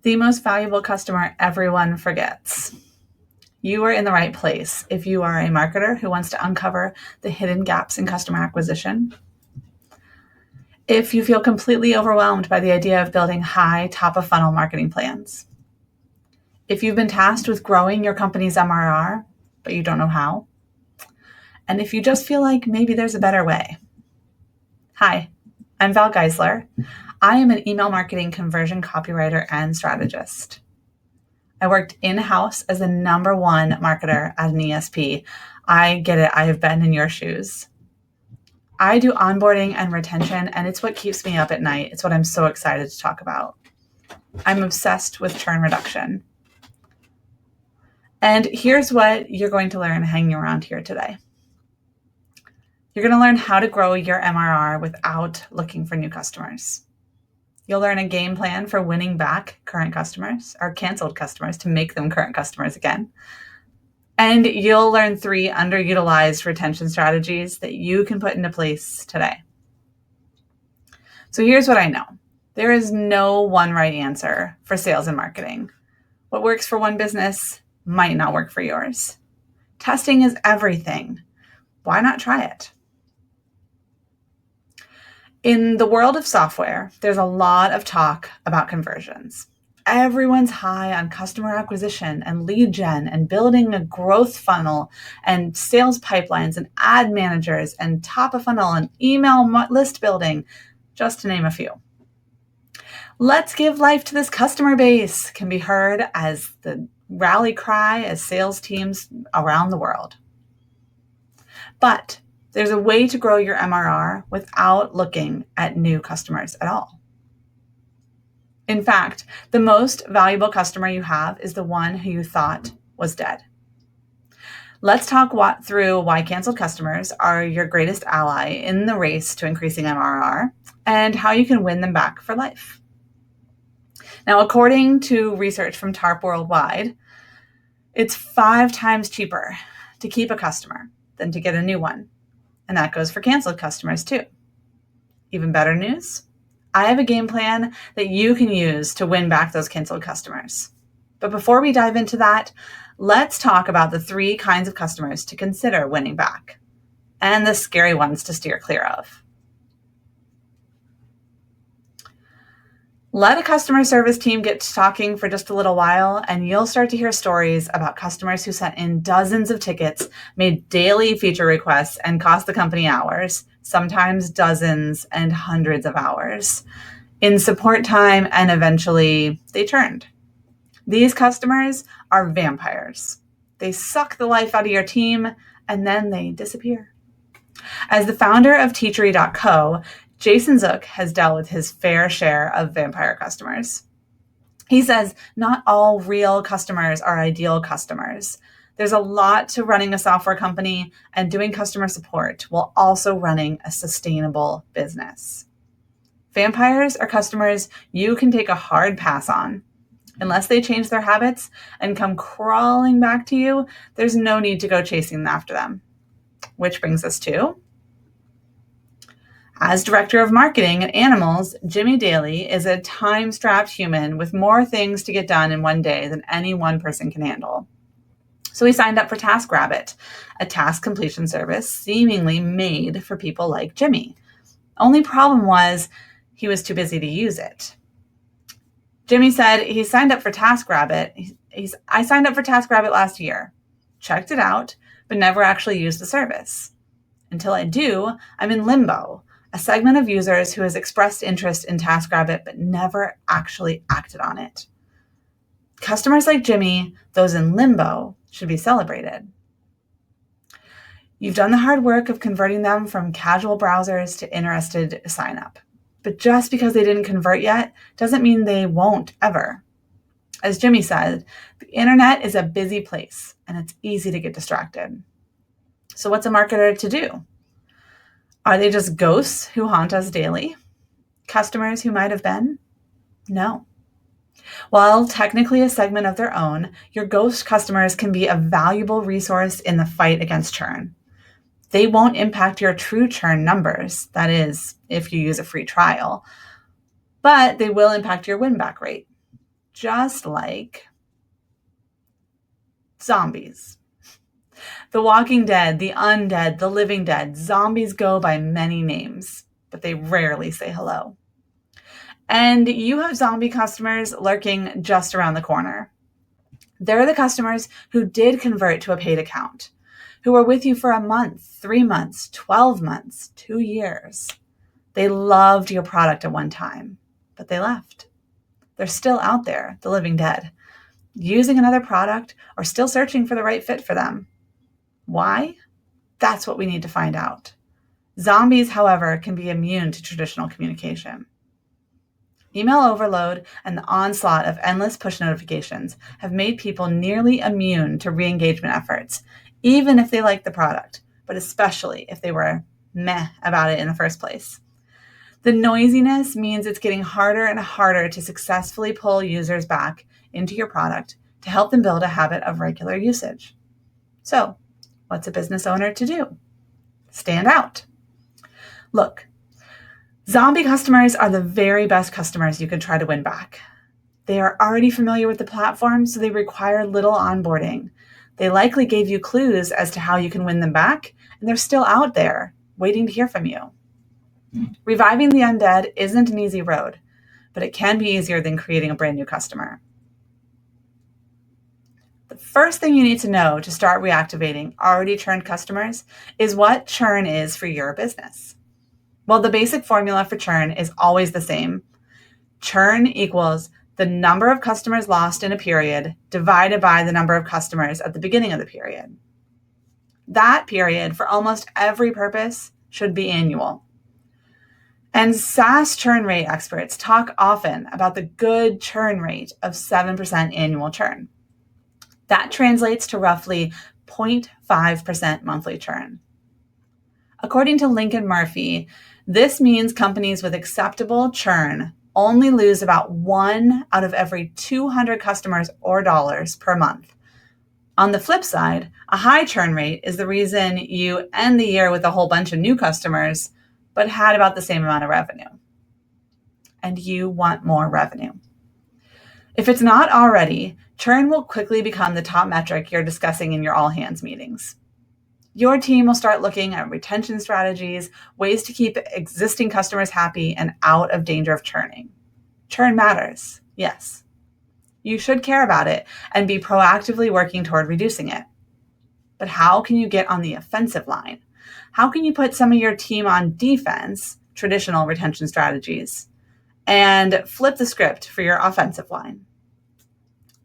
The most valuable customer everyone forgets. You are in the right place if you are a marketer who wants to uncover the hidden gaps in customer acquisition. If you feel completely overwhelmed by the idea of building high top-of-funnel marketing plans. If you've been tasked with growing your company's MRR, but you don't know how. And if you just feel like maybe there's a better way. Hi, I'm Val Geisler. I am an email marketing conversion copywriter and strategist. I worked in-house as the #1 marketer at an ESP. I get it. I have been in your shoes. I do onboarding and retention, and it's what keeps me up at night. It's what I'm so excited to talk about. I'm obsessed with churn reduction. And here's what you're going to learn hanging around here today. You're going to learn how to grow your MRR without looking for new customers. You'll learn a game plan for winning back current customers or canceled customers to make them current customers again. And you'll learn 3 underutilized retention strategies that you can put into place today. So here's what I know. There is no one right answer for sales and marketing. What works for one business might not work for yours. Testing is everything. Why not try it? In the world of software, there's a lot of talk about conversions. Everyone's high on customer acquisition and lead gen and building a growth funnel and sales pipelines and ad managers and top of funnel and email list building, just to name a few. Let's give life to this customer base can be heard as the rally cry as sales teams around the world. But there's a way to grow your MRR without looking at new customers at all. In fact, the most valuable customer you have is the one who you thought was dead. Let's talk through why canceled customers are your greatest ally in the race to increasing MRR and how you can win them back for life. Now, according to research from TARP Worldwide, it's 5 times cheaper to keep a customer than to get a new one. And that goes for canceled customers too. Even better news, I have a game plan that you can use to win back those canceled customers. But before we dive into that, let's talk about the 3 kinds of customers to consider winning back and the scary ones to steer clear of. Let a customer service team get to talking for just a little while, and you'll start to hear stories about customers who sent in dozens of tickets, made daily feature requests, and cost the company hours, sometimes dozens and hundreds of hours in support time, and eventually they churned. These customers are vampires. They suck the life out of your team, and then they disappear. As the founder of Teachery.co, Jason Zook has dealt with his fair share of vampire customers. He says not all real customers are ideal customers. There's a lot to running a software company, and doing customer support while also running a sustainable business. Vampires are customers you can take a hard pass on. Unless they change their habits and come crawling back to you, there's no need to go chasing after them. Which brings us to, as director of marketing at Animals, Jimmy Daly is a time-strapped human with more things to get done in one day than any one person can handle. So he signed up for TaskRabbit, a task completion service seemingly made for people like Jimmy. Only problem was he was too busy to use it. Jimmy said he signed up for TaskRabbit. I signed up for TaskRabbit last year, checked it out, but never actually used the service. Until I do, I'm in limbo, a segment of users who has expressed interest in TaskRabbit but never actually acted on it. Customers like Jimmy, those in limbo, should be celebrated. You've done the hard work of converting them from casual browsers to interested sign-up. But just because they didn't convert yet doesn't mean they won't ever. As Jimmy said, the internet is a busy place and it's easy to get distracted. So what's a marketer to do? Are they just ghosts who haunt us daily? Customers who might have been? No. While technically a segment of their own, your ghost customers can be a valuable resource in the fight against churn. They won't impact your true churn numbers, that is, if you use a free trial, but they will impact your win-back rate. just like zombies. The Walking Dead, the Undead, the Living Dead, zombies go by many names, but they rarely say hello. And you have zombie customers lurking just around the corner. They're the customers who did convert to a paid account, who were with you for a month, 3 months, 12 months, 2 years. They loved your product at one time, but they left. They're still out there, the living dead, using another product or still searching for the right fit for them. Why? That's what we need to find out. Zombies, however, can be immune to traditional communication. Email overload and the onslaught of endless push notifications have made people nearly immune to re-engagement efforts, even if they like the product, but especially if they were meh about it in the first place. The noisiness means it's getting harder and harder to successfully pull users back into your product to help them build a habit of regular usage. So, what's a business owner to do? Stand out. Look, zombie customers are the very best customers you can try to win back. They are already familiar with the platform, so they require little onboarding. They likely gave you clues as to how you can win them back, and they're still out there waiting to hear from you. Reviving the undead isn't an easy road, but it can be easier than creating a brand new customer. The first thing you need to know to start reactivating already churned customers is what churn is for your business. Well, the basic formula for churn is always the same. Churn equals the number of customers lost in a period divided by the number of customers at the beginning of the period. That period, for almost every purpose, should be annual. And SaaS churn rate experts talk often about the good churn rate of 7% annual churn. That translates to roughly 0.5% monthly churn. According to Lincoln Murphy, this means companies with acceptable churn only lose about 1 out of every 200 customers or dollars per month. On the flip side, a high churn rate is the reason you end the year with a whole bunch of new customers, but had about the same amount of revenue. And you want more revenue. If it's not already, churn will quickly become the top metric you're discussing in your all-hands meetings. Your team will start looking at retention strategies, ways to keep existing customers happy and out of danger of churning. Churn matters, yes. You should care about it and be proactively working toward reducing it. But how can you get on the offensive line? How can you put some of your team on defense, traditional retention strategies, and flip the script for your offensive line?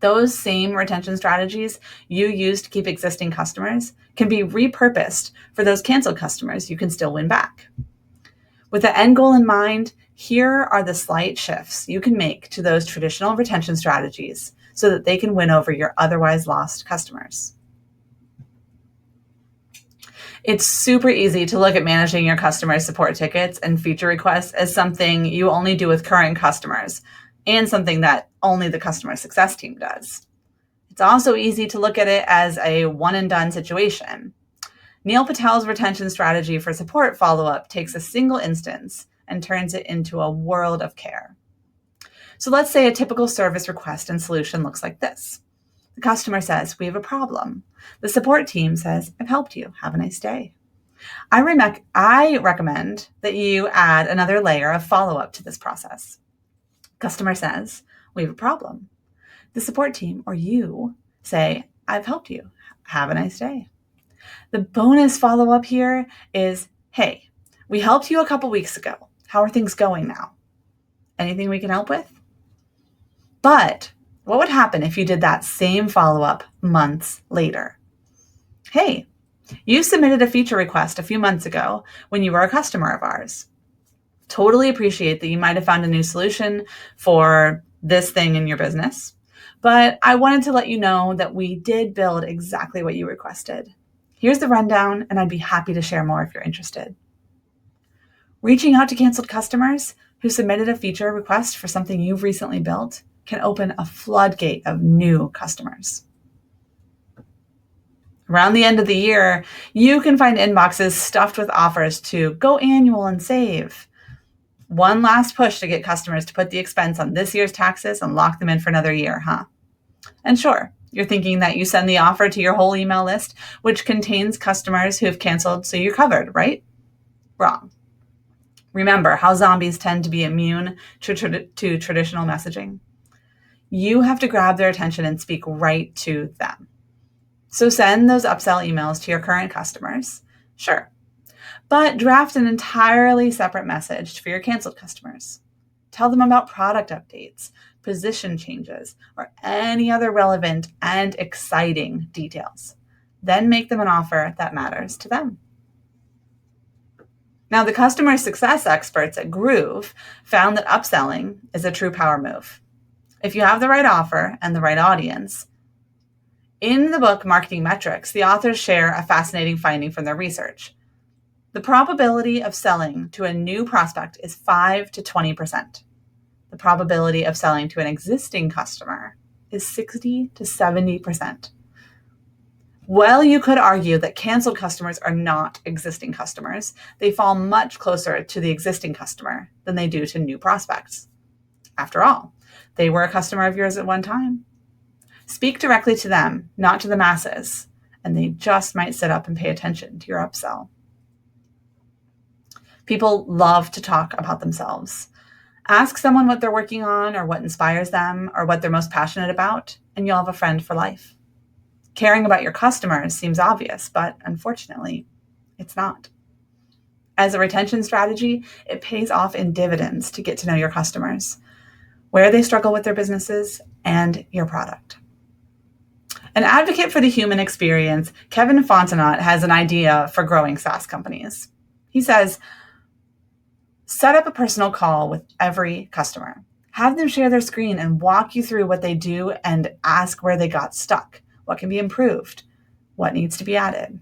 Those same retention strategies you use to keep existing customers can be repurposed for those canceled customers you can still win back. With the end goal in mind, here are the slight shifts you can make to those traditional retention strategies so that they can win over your otherwise lost customers. It's super easy to look at managing your customer support tickets and feature requests as something you only do with current customers and something that only the customer success team does. It's also easy to look at it as a one and done situation. Neil Patel's retention strategy for support follow-up takes a single instance and turns it into a world of care. So let's say a typical service request and solution looks like this. The customer says, "We have a problem." The support team says, "I've helped you. Have a nice day." I recommend that you add another layer of follow-up to this process. Customer says, "We have a problem." The support team or you say, "I've helped you. Have a nice day." The bonus follow-up here is, "Hey, we helped you a couple weeks ago. How are things going now? Anything we can help with?" But what would happen if you did that same follow-up months later? "Hey, you submitted a feature request a few months ago when you were a customer of ours. Totally appreciate that you might have found a new solution for this thing in your business, but I wanted to let you know that we did build exactly what you requested. Here's the rundown, and I'd be happy to share more if you're interested." Reaching out to canceled customers who submitted a feature request for something you've recently built can open a floodgate of new customers. Around the end of the year, you can find inboxes stuffed with offers to go annual and save. One last push to get customers to put the expense on this year's taxes and lock them in for another year, huh? And sure, you're thinking that you send the offer to your whole email list, which contains customers who have canceled, so you're covered, right? Wrong. Remember how zombies tend to be immune to traditional messaging? You have to grab their attention and speak right to them. So send those upsell emails to your current customers, sure, but draft an entirely separate message for your canceled customers. Tell them about product updates, position changes, or any other relevant and exciting details. Then make them an offer that matters to them. Now, the customer success experts at Groove found that upselling is a true power move. If you have the right offer and the right audience. In the book Marketing Metrics, the authors share a fascinating finding from their research. The probability of selling to a new prospect is 5 to 20%. The probability of selling to an existing customer is 60 to 70%. Well, you could argue that canceled customers are not existing customers. They fall much closer to the existing customer than they do to new prospects. After all, they were a customer of yours at one time. Speak directly to them, not to the masses, and they just might sit up and pay attention to your upsell. People love to talk about themselves. Ask someone what they're working on or what inspires them or what they're most passionate about, and you'll have a friend for life. Caring about your customers seems obvious, but unfortunately, it's not. As a retention strategy, it pays off in dividends to get to know your customers, where they struggle with their businesses, and your product. An advocate for the human experience, Kevin Fontenot has an idea for growing SaaS companies. He says, set up a personal call with every customer. Have them share their screen and walk you through what they do and ask where they got stuck. What can be improved? What needs to be added?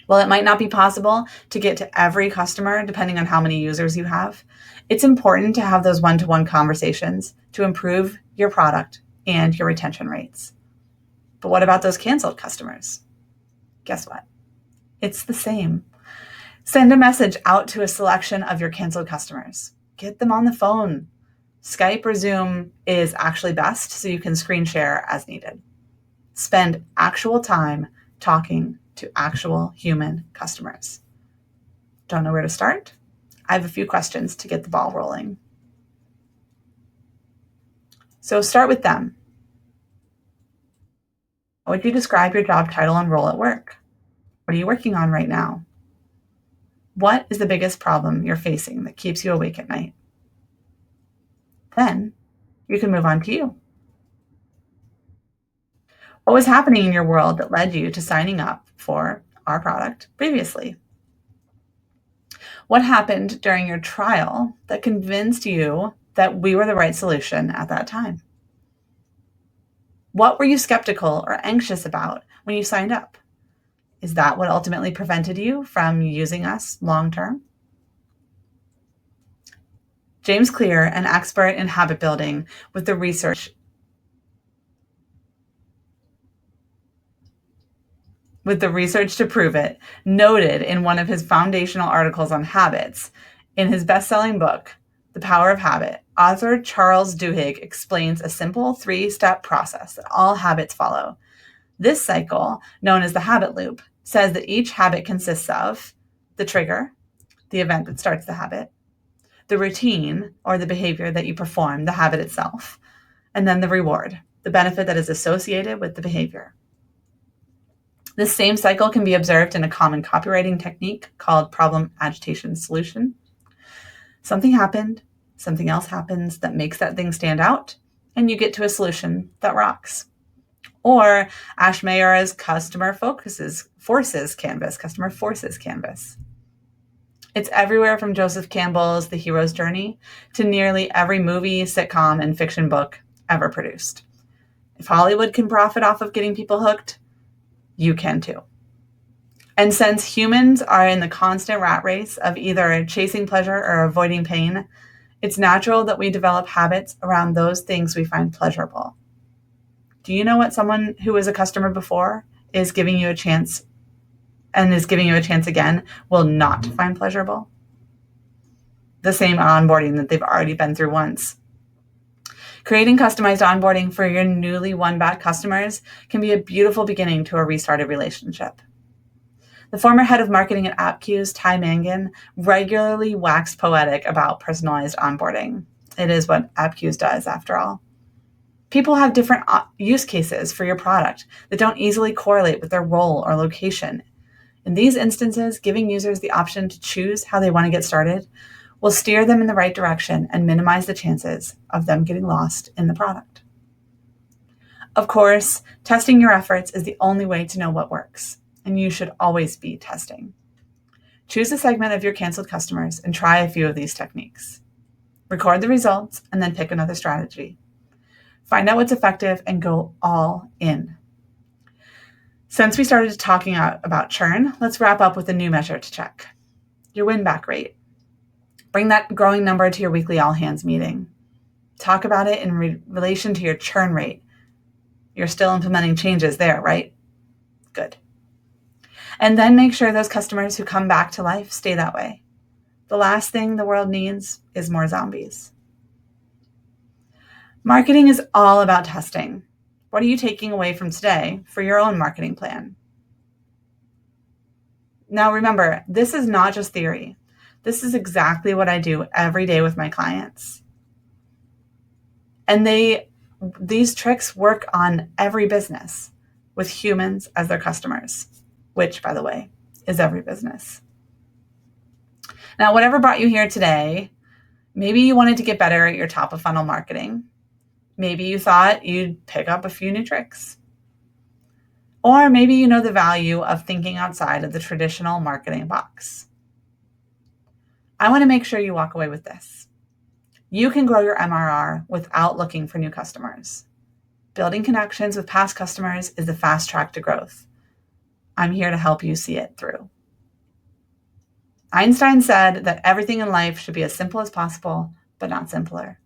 While it might not be possible to get to every customer, depending on how many users you have, it's important to have those one-to-one conversations to improve your product and your retention rates. But what about those canceled customers? Guess what? It's the same. Send a message out to a selection of your canceled customers. Get them on the phone. Skype or Zoom is actually best, so you can screen share as needed. Spend actual time talking to actual human customers. Don't know where to start? I have a few questions to get the ball rolling. So start with them. How would you describe your job title and role at work? What are you working on right now? What is the biggest problem you're facing that keeps you awake at night? Then you can move on to you. What was happening in your world that led you to signing up for our product previously? What happened during your trial that convinced you that we were the right solution at that time? What were you skeptical or anxious about when you signed up? Is that what ultimately prevented you from using us long term? James Clear, an expert in habit building with the research to prove it, noted in one of his foundational articles on habits, in his best-selling book, The Power of Habit, author Charles Duhigg explains a simple 3-step process that all habits follow. This cycle, known as the habit loop, says that each habit consists of the trigger, the event that starts the habit, the routine or the behavior that you perform, the habit itself, and then the reward, the benefit that is associated with the behavior. This same cycle can be observed in a common copywriting technique called problem agitation solution. Something happened, something else happens that makes that thing stand out, and you get to a solution that rocks. Or Ash Mayura's customer forces canvas. It's everywhere from Joseph Campbell's The Hero's Journey to nearly every movie, sitcom, and fiction book ever produced. If Hollywood can profit off of getting people hooked, you can too. And since humans are in the constant rat race of either chasing pleasure or avoiding pain, it's natural that we develop habits around those things we find pleasurable. Do you know what someone who was a customer before is giving you a chance again will not find pleasurable? the same onboarding that they've already been through once. Creating customized onboarding for your newly won-back customers can be a beautiful beginning to a restarted relationship. The former head of marketing at AppQ's, Ty Mangan, regularly waxed poetic about personalized onboarding. It is what AppQ's does, after all. People have different use cases for your product that don't easily correlate with their role or location. In these instances, giving users the option to choose how they want to get started will steer them in the right direction and minimize the chances of them getting lost in the product. Of course, testing your efforts is the only way to know what works, and you should always be testing. Choose a segment of your canceled customers and try a few of these techniques. Record the results and then pick another strategy. Find out what's effective and go all in. Since we started talking about churn, let's wrap up with a new measure to check: your win-back rate. Bring that growing number to your weekly all-hands meeting. Talk about it in relation to your churn rate. You're still implementing changes there, right? Good. And then make sure those customers who come back to life stay that way. The last thing the world needs is more zombies. Marketing is all about testing. What are you taking away from today for your own marketing plan? Now remember, this is not just theory. This is exactly what I do every day with my clients. And these tricks work on every business with humans as their customers, which, by the way, is every business. Now, whatever brought you here today, maybe you wanted to get better at your top of funnel marketing. Maybe you thought you'd pick up a few new tricks. Or maybe you know the value of thinking outside of the traditional marketing box. I want to make sure you walk away with this. You can grow your MRR without looking for new customers. Building connections with past customers is the fast track to growth. I'm here to help you see it through. Einstein said that everything in life should be as simple as possible, but not simpler.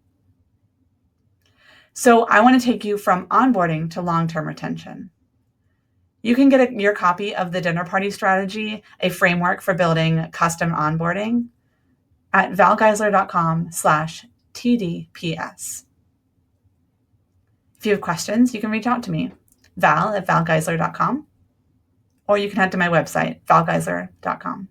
So I want to take you from onboarding to long-term retention. You can get your copy of the Dinner Party Strategy, a framework for building custom onboarding, at valgeisler.com/TDPS. If you have questions, you can reach out to me, val@valgeisler.com, or you can head to my website, valgeisler.com.